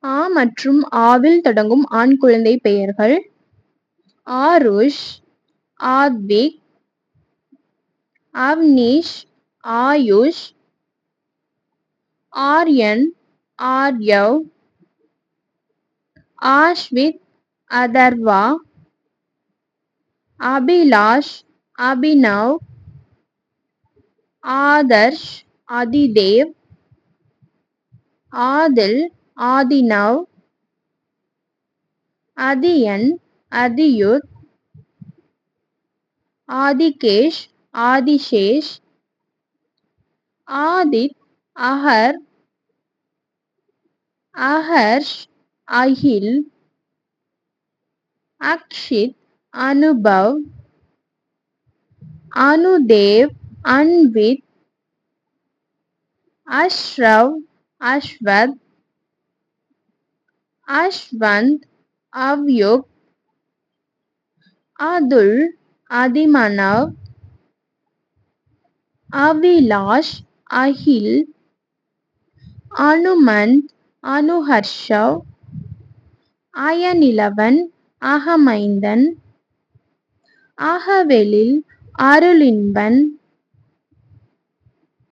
ஆ மற்றும் ஆவில் தொடங்கும் ஆண் குழந்தை பெயர்கள்: ஆருஷ், ஆத்விக், அவ்னிஷ், ஆயுஷ், ஆர்யன், ஆர்யவ், ஆஷ்வித், அதர்வா, அபிலாஷ், அபினவ், ஆதர்ஷ், அதிதேவ், ஆதில், ஆதினவ், அதியன், அதியுத், ஆதிகேஷ், ஆதிசேஷ், ஆதித், அஹர், அஹர்ஷ், அகில், அக்ஷித், அனுபவ், அனுதேவ், அன்வித், அஷ்ரவ், அஷ்வத், அஷ்வந்த், அவ்யுக், அதுல், அதிமனவ், அவிலாஷ், அகில், அனுமந்த், அனுஹர்ஷவ், அயனிலவன், அகமைந்தன், அகவெளில், அருளின்பன்,